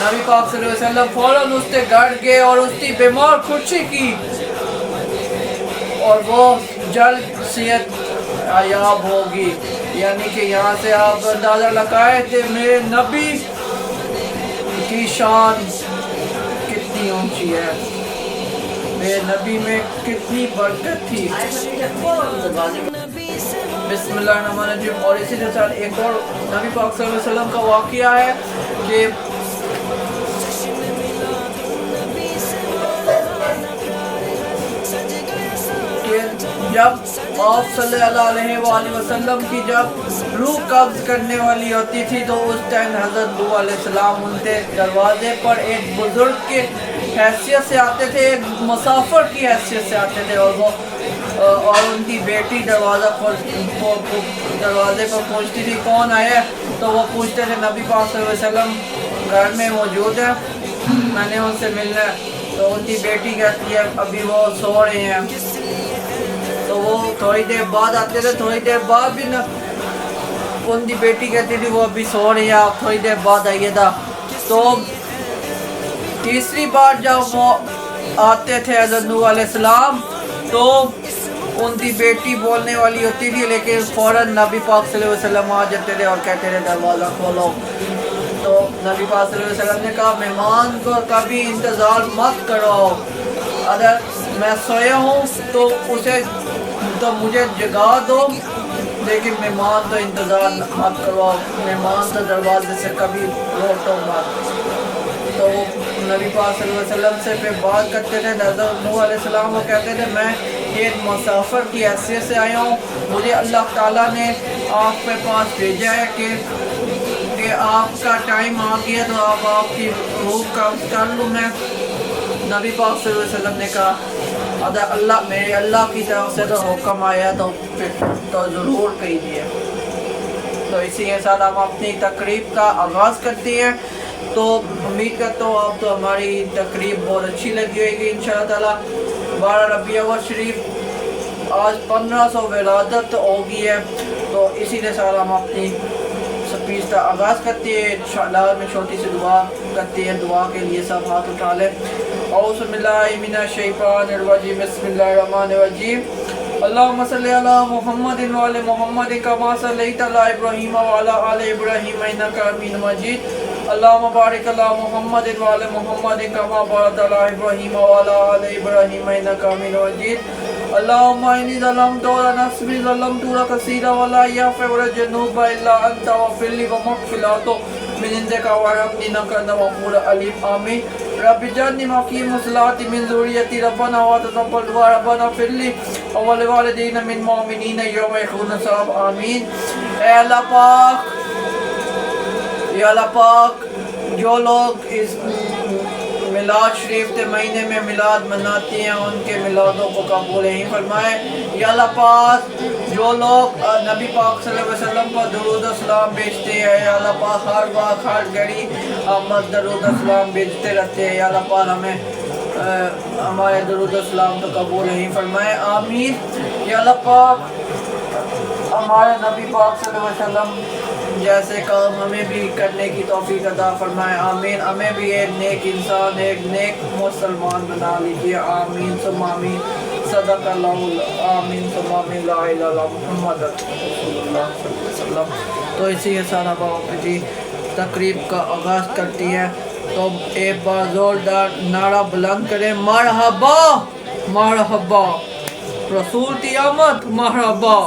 نبی پاک صلی اللہ علیہ وسلم فوراً اس سے گھر گئے اور اس کی بیمار خوشی کی اور وہ جلد صحت یاب ہوگی. یعنی کہ یہاں سے آپ اندازہ لگائے کہ میرے نبی کی شان کتنی اونچی ہے, میرے نبی میں کتنی برکت تھی. بسم اللہ الرحمن الرحیم. اور اسی کے ساتھ ایک اور نبی پاک صلی اللہ علیہ وسلم کا واقعہ ہے کہ جب آپ صلی اللہ علیہ وآلہ وسلم کی جب روح قبض کرنے والی ہوتی تھی تو اس ٹائم حضرت نوح علیہ السلام ان کے دروازے پر ایک بزرگ کی حیثیت سے آتے تھے, ایک مسافر کی حیثیت سے آتے تھے, اور ان کی بیٹی دروازے پر پہنچتی تھی کون آیا, تو وہ پوچھتے تھے نبی پاک صلی اللہ علیہ وسلم گھر میں موجود ہے, میں نے ان سے ملنا ہے. تو ان کی بیٹی کہتی ہے ابھی وہ سو رہے ہیں. تو وہ تھوڑی دیر بعد آتے تھے, تھوڑی دیر بعد بھی نہ ان کی بیٹی کہتی تھی وہ ابھی سو رہی ہے, آپ تھوڑی دیر بعد آئیے تھا. تو تیسری بار جب وہ آتے تھے حضرت نوح علیہ السلام تو ان کی بیٹی بولنے والی ہوتی تھی, لیکن فوراً نبی پاک صلی اللہ علیہ وسلم آ جاتے تھے اور کہتے تھے دروازہ کھولو. تو نبی پاک صلی اللہ علیہ وسلم نے کہا مہمان کو کبھی انتظار مت کرو, اگر میں سویا ہوں تو مجھے جگا دو, لیکن مہمان تو انتظار مت کرو, مہمان تو دروازے سے کبھی لوٹو مت. تو نبی پاک صلی اللہ علیہ وسلم سے پھر بات کرتے تھے. حضرت نوح علیہ السلام وہ کہتے تھے میں ایک مسافر کی حیثیت سے آیا ہوں, مجھے اللہ تعالیٰ نے آپ کے پاس بھیجا ہے کہ آپ کا ٹائم آ گیا تو آپ کی روح قبض کر لوں میں. نبی پاک صلی اللہ علیہ وسلم نے کہا اگر میرے اللہ کی طرف سے تو حکم آیا تو ضرور کہیے. تو اسی کے ساتھ ہم اپنی تقریب کا آغاز کرتے ہیں. تو امید کرتا ہوں آپ تو ہماری تقریب بہت اچھی لگی ہوئے گی انشاءاللہ تعالیٰ. 12 ربیع الاول شریف آج 1500 ولادت ہوگی ہے, تو اسی کے ساتھ ہم اپنی سپیچ کا آغاز کرتے ہیں. انشاءاللہ میں چھوٹی سی دعا کرتے ہیں, دعا کے لیے سب ہاتھ اٹھا لیں. اعوذ باللہ من الشیطان الرجیم, بسم اللہ الرحمن الرحیم. اللہم صلی علی محمد وعلی محمد کما صلیت علی ابراہیم وعلی آل ابراہیم انک حمید مجید. اللہم بارک علی محمد وعلی محمد کما بارکت علی ابراہیم وعلی آل ابراہیم انک حمید مجید. اللہم انی ظلمت نفسی ظلمت کثیرا ولا یغفر الذنوب الا انت واغفر لی ومغفرۃ من عندک وارحمنی انک انت الغفور الرحیم. آمین. رب اجعلنی مقیم الصلاۃ من ذریتی ربنا وتقبل دعاء ربنا اغفر لی ولوالدین من المؤمنین یوم یقوم الحساب. آمین. اے اللہ پاک, یا اللہ پاک, جو لوگ اس میلاد شریف کے مہینے میں میلاد مناتے ہیں ان کے میلادوں کو قبول ہی فرمائے. یا اللہ پاک, جو لوگ نبی پاک صلی اللہ علیہ وسلم پر درود و سلام بھیجتے ہیں, یا اللہ پاک ہر وقت ہر گھڑی ہم درود و سلام بھیجتے رہتے ہیں. یا اللہ پاک ہمیں ہمارے درود و سلام تو قبول ہی فرمائے. آمین. یا اللہ پاک ہمارے نبی پاک صلی اللہ علیہ وسلم جیسے کام ہمیں بھی کرنے کی توفیق عطا فرمائے. آمین. ہمیں بھی ایک نیک انسان, ایک نیک مسلمان بنا لیجیے. آمین ثم آمین. صدق اللہ. آمین ثم آمین. لا الہ الا اللہ محمد رسول اللہ صلی اللہ علیہ وسلم. تو اسی کے ساتھ آپ جی تقریب کا آغاز کرتی ہے. تو ایک بار زوردار نعرہ بلند کریں, مرحبا مرحبا, رسول کی آمد, مرحبا.